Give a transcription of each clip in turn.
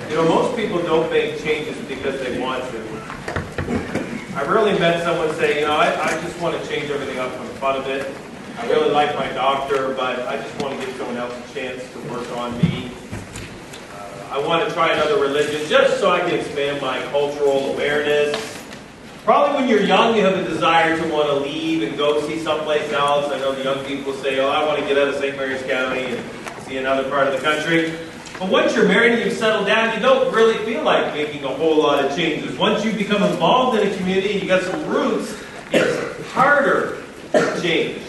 You know, most people don't make changes because they want to. I rarely met someone say, you know, I just want to change everything up for the fun of it. I really like my doctor, but I just want to give someone else a chance to work on me. I want to try another religion just so I can expand my cultural awareness. Probably when you're young, you have a desire to want to leave and go see someplace else. I know the young people say, oh, I want to get out of St. Mary's County and see another part of the country. But once you're married and you've settled down, you don't really feel like making a whole lot of changes. Once you become involved in a community and you got some roots, it's harder to change.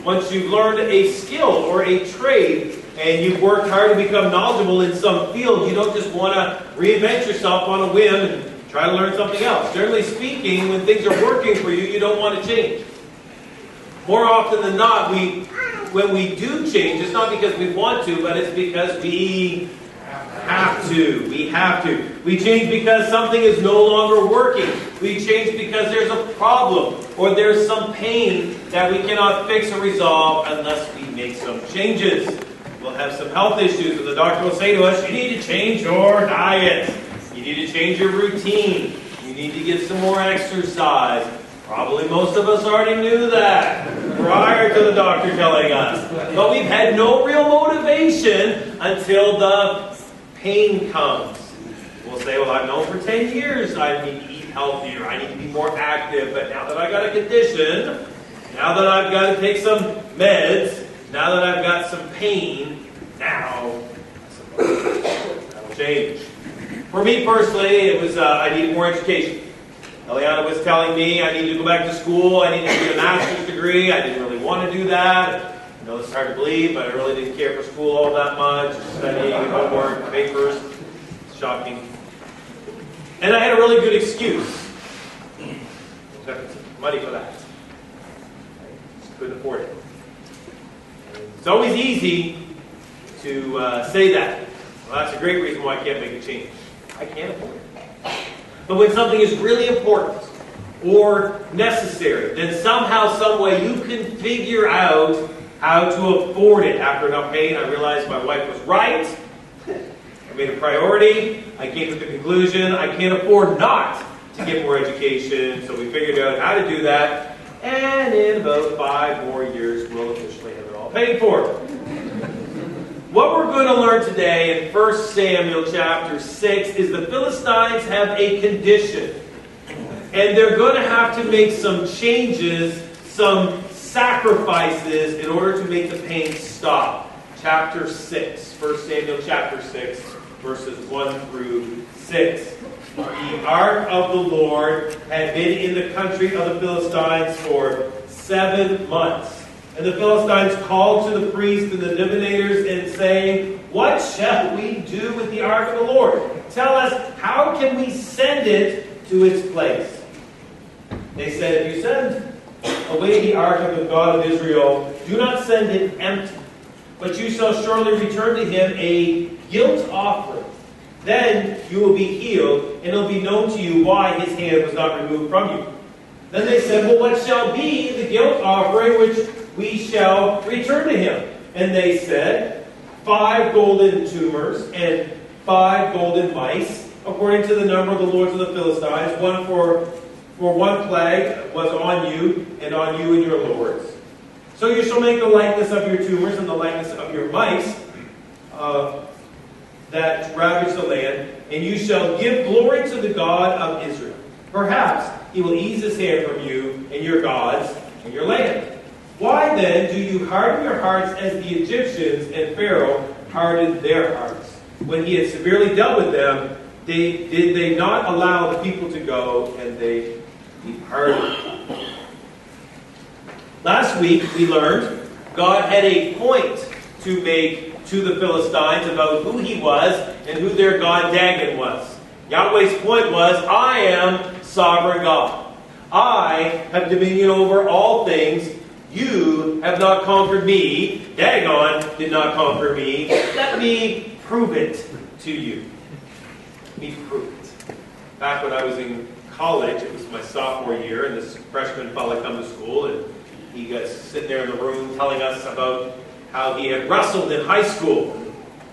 Once you've learned a skill or a trade and you've worked hard to become knowledgeable in some field, you don't just want to reinvent yourself on a whim and try to learn something else. Generally speaking, when things are working for you, you don't want to change. More often than not, when we do change, it's not because we want to, but it's because we have to. We have to. We change because something is no longer working. We change because there's a problem or there's some pain that we cannot fix or resolve unless we make some changes. We'll have some health issues and the doctor will say to us, you need to change your diet. You need to change your routine. You need to get some more exercise. Probably most of us already knew that prior to the doctor telling us. But we've had no real motivation until the pain comes. We'll say, well, I've known for 10 years I need to eat healthier. I need to be more active. But now that I've got a condition, now that I've got to take some meds, now that I've got some pain, now that'll change. For me personally, it was I needed more education. Eliana was telling me I needed to go back to school, I needed to get a master's degree. I didn't really want to do that. I know it's hard to believe, but I really didn't care for school all that much. Studying, homework, papers. It's shocking. And I had a really good excuse. Got money for that. Just couldn't afford it. It's always easy to say that. Well, that's a great reason why I can't make a change. I can't afford it. But when something is really important or necessary, then somehow, some way, you can figure out how to afford it. After enough pain, I realized my wife was right. I made a priority. I came to the conclusion I can't afford not to get more education. So we figured out how to do that. And in about 5 more years, we'll officially have it all paid for. What we're going to learn today in 1 Samuel chapter 6 is the Philistines have a condition. And they're going to have to make some changes, some sacrifices in order to make the pain stop. Chapter 6, 1 Samuel chapter 6, verses 1 through 6. The ark of the Lord had been in the country of the Philistines for 7 months. And the Philistines called to the priests and the divinators and saying, what shall we do with the ark of the Lord? Tell us, how can we send it to its place? They said, if you send away the ark of the God of Israel, do not send it empty, but you shall surely return to him a guilt offering. Then you will be healed, and it will be known to you why his hand was not removed from you. Then they said, well, what shall be the guilt offering which we shall return to him? And they said, 5 golden tumors and 5 golden mice, according to the number of the lords of the Philistines. One for one plague was on you and your lords. So you shall make the likeness of your tumors and the likeness of your mice that ravage the land, and you shall give glory to the God of Israel. Perhaps he will ease his hand from you and your gods and your land. Why then do you harden your hearts as the Egyptians and Pharaoh hardened their hearts? When he had severely dealt with them, did they not allow the people to go, and they departed. Last week we learned God had a point to make to the Philistines about who he was and who their God Dagon was. Yahweh's point was, I am sovereign God. I have dominion over all things. You have not conquered me. Dagon did not conquer me. Let me prove it to you. Let me prove it. Back when I was in college, it was my sophomore year, and this freshman fella come to school, and he got sitting there in the room telling us about how he had wrestled in high school.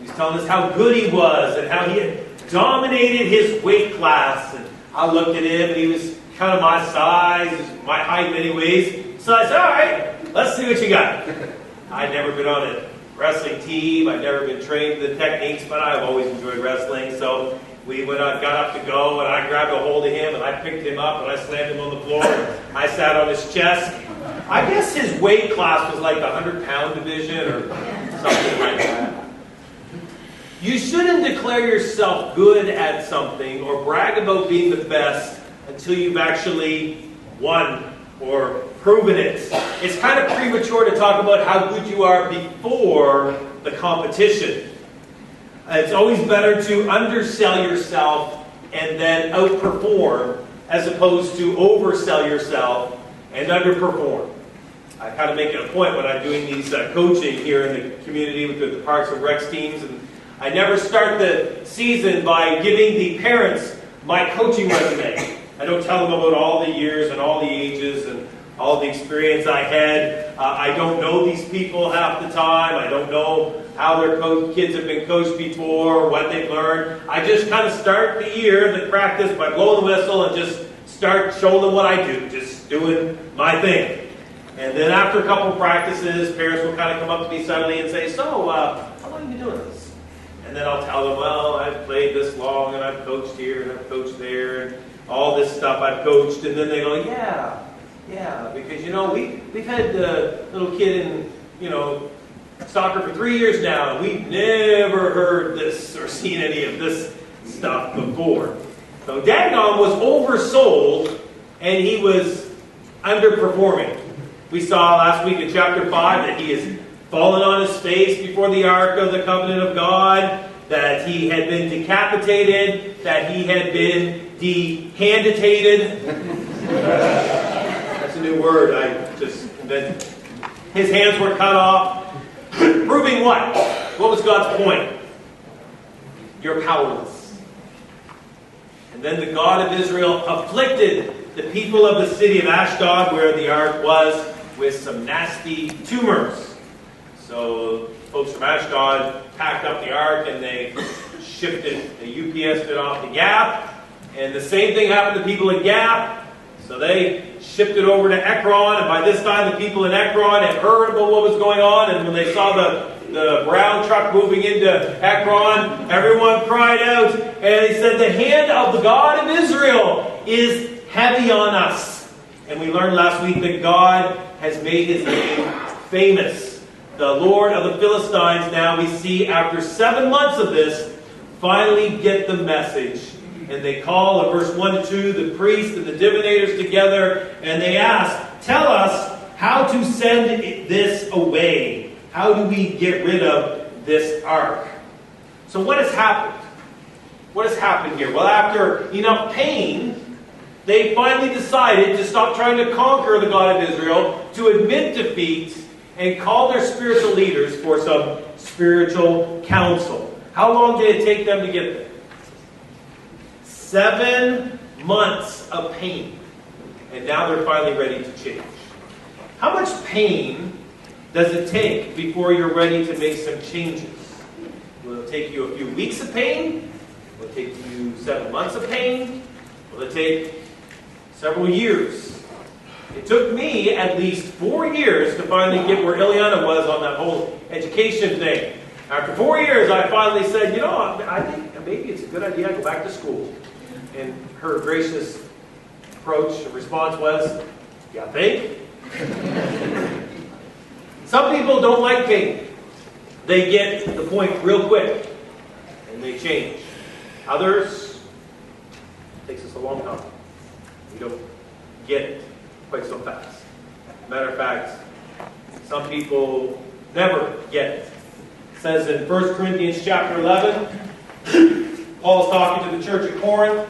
He was telling us how good he was and how he had dominated his weight class. And I looked at him, and he was kind of my size, my height anyways. So I said, all right, let's see what you got. I'd never been on a wrestling team. I'd never been trained in the techniques, but I've always enjoyed wrestling. So we went on, got up to go, and I grabbed a hold of him, and I picked him up, and I slammed him on the floor. And I sat on his chest. I guess his weight class was like the 100-pound division or something like that. You shouldn't declare yourself good at something or brag about being the best until you've actually won or proven it. It's kind of premature to talk about how good you are before the competition. It's always better to undersell yourself and then outperform as opposed to oversell yourself and underperform. I kind of make it a point when I'm doing these coaching here in the community with the Parks and Recs teams, and I never start the season by giving the parents my coaching resume. I don't tell them about all the years and all the ages and all the experience I had. I don't know these people half the time. I don't know how their kids have been coached before, what they've learned. I just kind of start the year, the practice, by blowing the whistle and just start showing them what I do, just doing my thing. And then after a couple of practices, parents will kind of come up to me suddenly and say, so, how long have you been doing this? And then I'll tell them, well, I've played this long, and I've coached here, and I've coached there, and all this stuff I've coached. And then they go, yeah, because, we've had the little kid in, soccer for 3 years now, and we've never heard this or seen any of this stuff before. So Dagon was oversold, and he was underperforming. We saw last week in chapter 5 that he has fallen on his face before the Ark of the Covenant of God, that he had been decapitated, that he had been dehanditated. That's a new word I just invented. His hands were cut off. Proving what? What was God's point? You're powerless. And then the God of Israel afflicted the people of the city of Ashdod, where the ark was, with some nasty tumors. So folks from Ashdod packed up the ark and they shipped it, the UPS it off to Gap. And the same thing happened to people at Gap. So they shipped it over to Ekron, and by this time the people in Ekron had heard about what was going on, and when they saw the brown truck moving into Ekron, everyone cried out, and they said, the hand of the God of Israel is heavy on us. And we learned last week that God has made his name famous. The Lord of the Philistines, now we see after 7 months of this, finally get the message. And they call, in verse 1 to 2, the priests and the divinators together, and they ask, tell us how to send this away. How do we get rid of this ark? So what has happened? What has happened here? Well, after enough pain, they finally decided to stop trying to conquer the God of Israel, to admit defeat, and call their spiritual leaders for some spiritual counsel. How long did it take them to get there? 7 months of pain. And now they're finally ready to change. How much pain does it take before you're ready to make some changes? Will it take you a few weeks of pain? Will it take you 7 months of pain? Will it take several years? It took me at least 4 years to finally get where Ileana was on that whole education thing. After 4 years, I finally said, I think maybe it's a good idea I go back to school. And her gracious approach and response was, you think? Some people don't like pain. They get the point real quick, and they change. Others, it takes us a long time. We don't get it quite so fast. Matter of fact, some people never get it. It says in 1 Corinthians chapter 11, Paul's talking to the church at Corinth,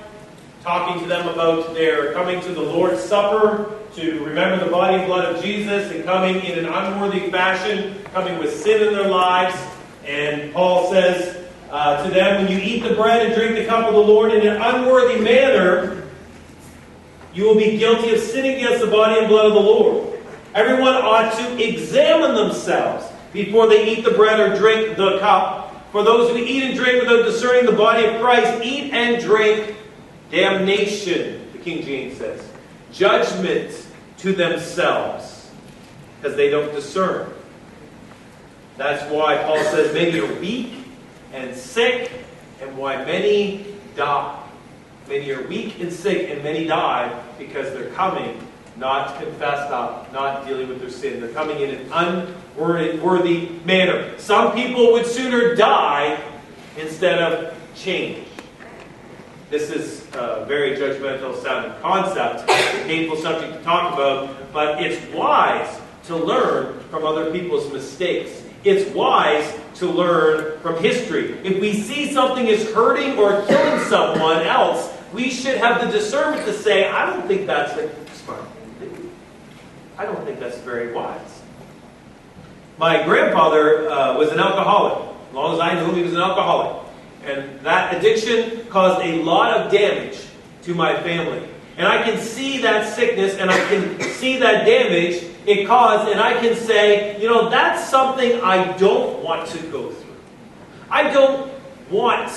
talking to them about their coming to the Lord's Supper, to remember the body and blood of Jesus, and coming in an unworthy fashion, coming with sin in their lives. And Paul says to them, when you eat the bread and drink the cup of the Lord in an unworthy manner, you will be guilty of sinning against the body and blood of the Lord. Everyone ought to examine themselves before they eat the bread or drink the cup. For those who eat and drink without discerning the body of Christ, eat and drink damnation, the King James says. Judgment to themselves, because they don't discern. That's why Paul says many are weak and sick, and why many die. Many are weak and sick, and many die because they're coming not confessed up, not dealing with their sin. They're coming in an unworthy manner. Some people would sooner die instead of change. This is a very judgmental sounding concept, a painful subject to talk about, but it's wise to learn from other people's mistakes. It's wise to learn from history. If we see something is hurting or killing someone else, we should have the discernment to say, I don't think that's a smart thing to do. I don't think that's very wise. My grandfather was an alcoholic. As long as I knew him, he was an alcoholic. And that addiction caused a lot of damage to my family. And I can see that sickness and I can see that damage it caused, and I can say, that's something I don't want to go through. I don't want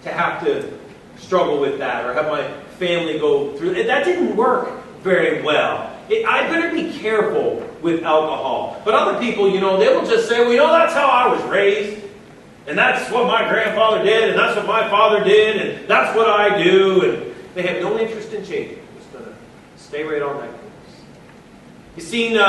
to have to struggle with that or have my family go through it. That didn't work very well. I better be careful with alcohol. But other people, they will just say, that's how I was raised. And that's what my grandfather did, and that's what my father did, and that's what I do. And they have no interest in changing. They're just going to stay right on that course. You've seen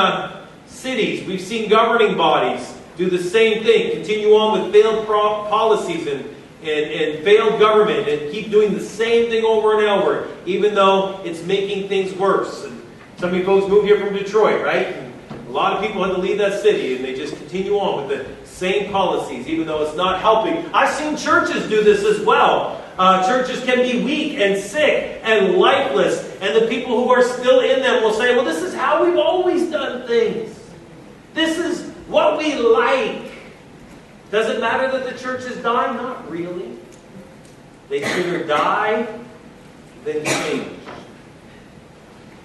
cities, we've seen governing bodies do the same thing. Continue on with failed policies and failed government and keep doing the same thing over and over, even though it's making things worse. And some of you folks move here from Detroit, right? And a lot of people had to leave that city, and they just continue on with the same policies, even though it's not helping. I've seen churches do this as well. Churches can be weak and sick and lifeless, and the people who are still in them will say, well, this is how we've always done things. This is what we like. Does it matter that the church is dying? Not really. They sooner die than change.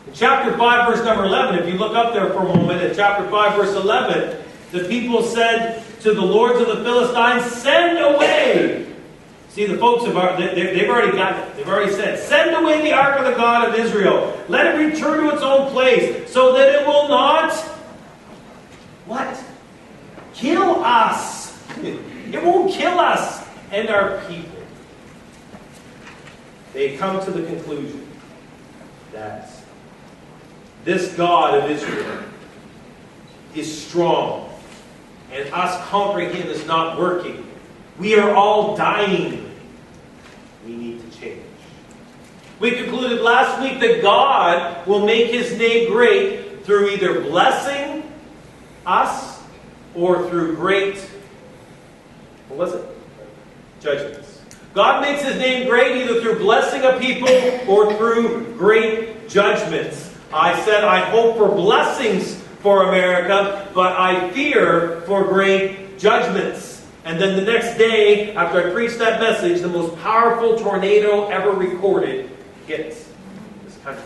In chapter 5, verse number 11, if you look up there for a moment, in chapter 5, verse 11, the people said to the lords of the Philistines, send away. See, the folks they've already got it. They've already said, send away the ark of the God of Israel. Let it return to its own place, so that it will not, what? Kill us. It won't kill us and our people. They come to the conclusion that this God of Israel is strong, and us conquering him is not working. We are all dying. We need to change. We concluded last week that God will make his name great through either blessing us or through great, judgments. God makes his name great either through blessing a people or through great judgments. I said I hope for blessings for America, but I fear for great judgments. And then the next day, after I preached that message, the most powerful tornado ever recorded hits this country.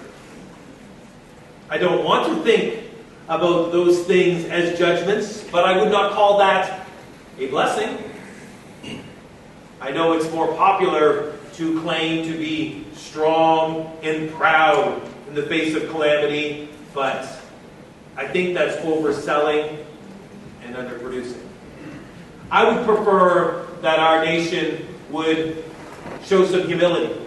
I don't want to think about those things as judgments, but I would not call that a blessing. I know it's more popular to claim to be strong and proud in the face of calamity, but I think that's overselling and underproducing. I would prefer that our nation would show some humility,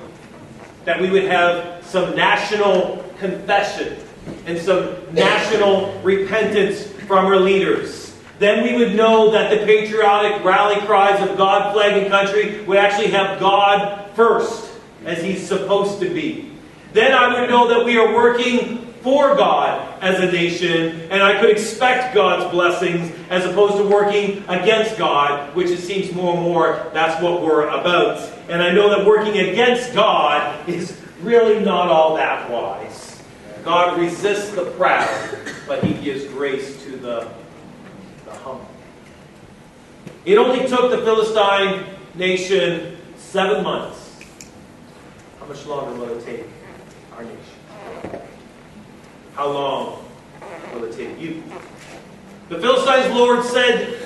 that we would have some national confession and some national repentance from our leaders. Then we would know that the patriotic rally cries of God, flag, and country would actually have God first, as he's supposed to be. Then I would know that we are working for God as a nation, and I could expect God's blessings as opposed to working against God, which it seems more and more that's what we're about. And I know that working against God is really not all that wise. God resists the proud, but he gives grace to the humble. It only took the Philistine nation 7 months. How much longer will it take our nation? How long will it take you? The Philistines' Lord said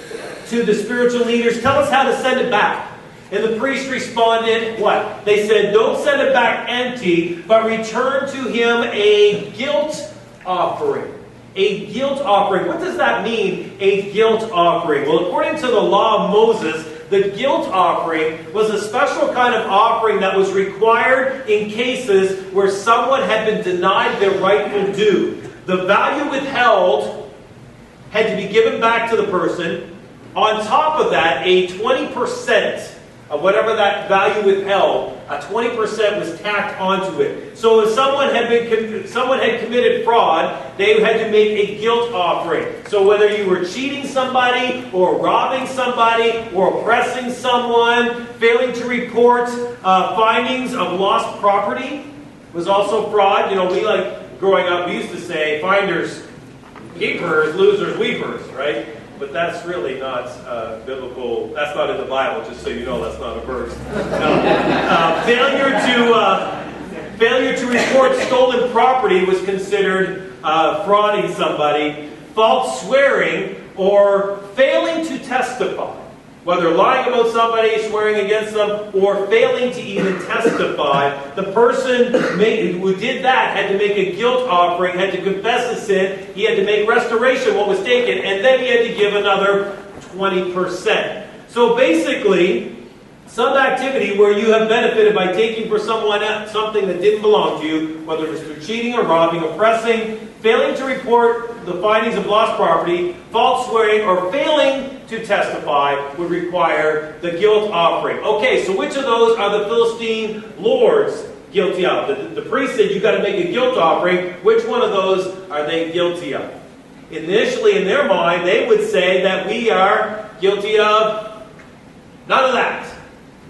to the spiritual leaders, tell us how to send it back. And the priest responded, what? They said, don't send it back empty, but return to him a guilt offering. A guilt offering. What does that mean, a guilt offering? Well, according to the law of Moses, the guilt offering was a special kind of offering that was required in cases where someone had been denied their rightful due. The value withheld had to be given back to the person. On top of that, a 20% of whatever that value withheld, a 20% was tacked onto it. So if someone had committed fraud, they had to make a guilt offering. So whether you were cheating somebody, or robbing somebody, or oppressing someone, failing to report findings of lost property was also fraud. You know, we growing up, we used to say, finders keepers, losers weepers, right? But that's really not biblical. That's not in the Bible, just so you know, that's not a verse. No. Failure to report stolen property was considered frauding somebody. False swearing or failing to testify. Whether lying about somebody, swearing against them, or failing to even testify, the person who did that had to make a guilt offering, had to confess his sin, he had to make restoration what was taken, and then he had to give another 20%. So basically, some activity where you have benefited by taking for someone else something that didn't belong to you, whether it was through cheating or robbing, oppressing, failing to report the findings of lost property, false swearing, or failing to testify would require the guilt offering. Okay, so which of those are the Philistine lords guilty of? The priest said you've got to make a guilt offering. Which one of those are they guilty of? Initially, in their mind, they would say that we are guilty of none of that.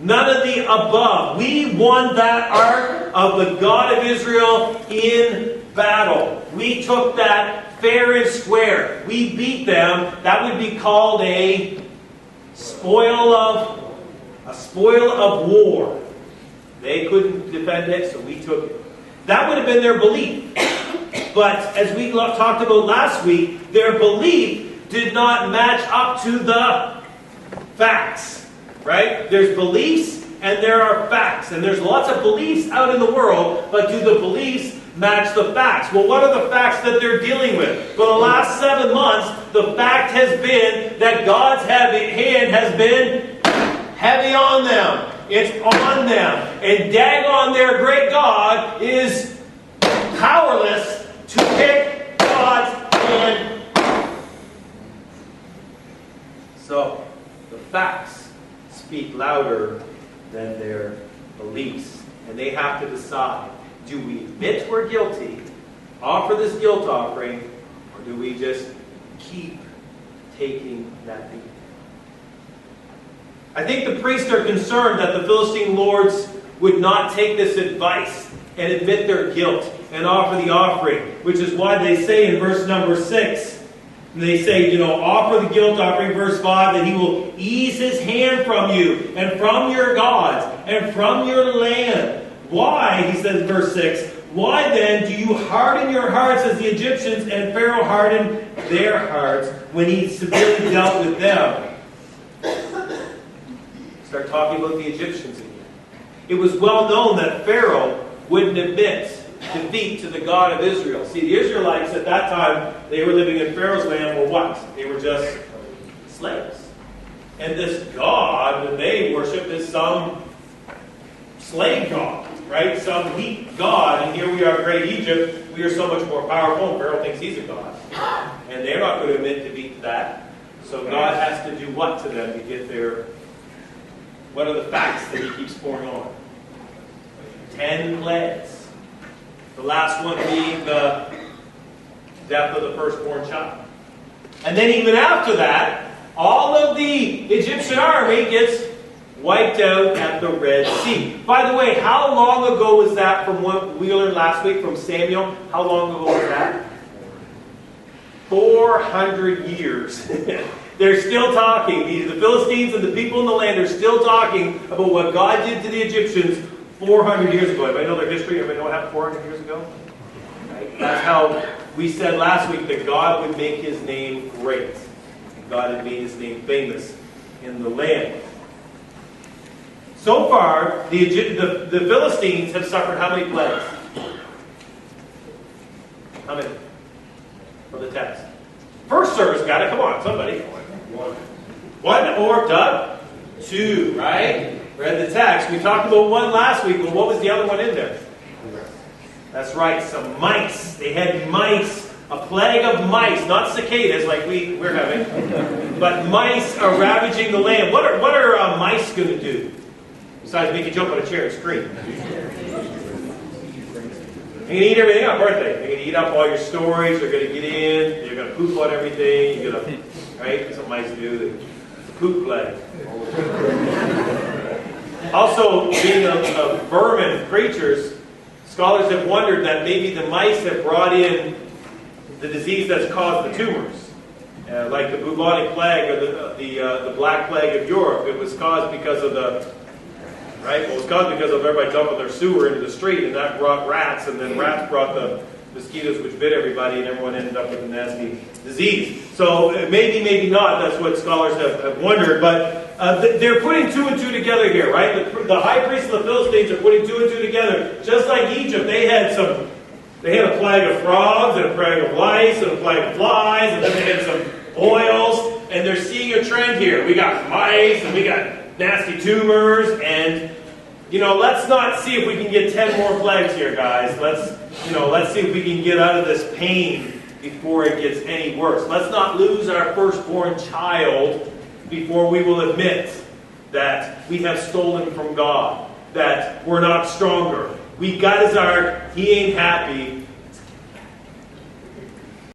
None of the above. We won that ark of the God of Israel in battle. We took that fair and square. We beat them. That would be called a spoil of war. They couldn't defend it, so we took it. That would have been their belief. But as we talked about last week, their belief did not match up to the facts. Right? There's beliefs and there are facts. And there's lots of beliefs out in the world, but do the beliefs match the facts? Well, what are the facts that they're dealing with? For the last 7 months, the fact has been that God's hand has been heavy on them. It's on them. And daggone their great God is powerless to pick God's hand. So, the facts speak louder than their beliefs. And they have to decide, do we admit we're guilty, offer this guilt offering, or do we just keep taking that beating? I think the priests are concerned that the Philistine lords would not take this advice and admit their guilt and offer the offering, which is why they say in verse number 6, and they say, offer the guilt offering, verse 5, that he will ease his hand from you and from your gods and from your land. Why, he says in verse 6, why then do you harden your hearts as the Egyptians and Pharaoh hardened their hearts when he severely dealt with them? Start talking about the Egyptians again. It was well known that Pharaoh wouldn't admit defeat to the God of Israel. See, the Israelites at that time, they were living in Pharaoh's land, were what? They were just slaves. And this God that they worship is some slave god, right? Some weak god. And here we are, great Egypt. We are so much more powerful, and Pharaoh thinks he's a god. And they're not going to admit defeat to that. So God has to do what to them to get their... What are the facts that he keeps pouring on? 10 plagues. The last one being the death of the firstborn child. And then even after that, all of the Egyptian army gets wiped out at the Red Sea. By the way, how long ago was that from what we learned last week from Samuel? How long ago was that? 400 years. They're still talking. The Philistines and the people in the land are still talking about what God did to the Egyptians 400 years ago. Everybody know their history? Everybody know what happened 400 years ago? Right? That's how we said last week that God would make his name great. God had made his name famous in the land. So far, the Philistines have suffered how many plagues? How many? For the text. First service got it. Come on, somebody. One or Doug? Two, right? Read the text. We talked about one last week, but what was the other one in there? That's right, some mice. They had mice. A plague of mice, not cicadas like we're having, but mice are ravaging the land. What are mice going to do? Besides make you jump on a chair and scream. They're going to eat everything up, aren't they? They're going to eat up all your storage. They're going to get in. They're going to poop on everything. You're going to, right? That's what mice do. It's a poop plague. Also, being a vermin creatures, scholars have wondered that maybe the mice have brought in the disease that's caused the tumors. Like the bubonic plague or the black plague of Europe. It was caused because of it was caused because of everybody dumping their sewer into the street, and that brought rats, and then rats brought the mosquitoes which bit everybody, and everyone ended up with a nasty disease. So maybe not, that's what scholars have wondered, but they're putting two and two together here, right? The high priests of the Philistines are putting two and two together. Just like Egypt, they had a plague of frogs, and a plague of lice, and a plague of flies, and then they had some boils, and they're seeing a trend here. We got mice, and we got nasty tumors, and let's not see if we can get 10 more plagues here, guys. Let's see if we can get out of this pain before it gets any worse. Let's not lose our firstborn child before we will admit that we have stolen from God, that we're not stronger. He ain't happy,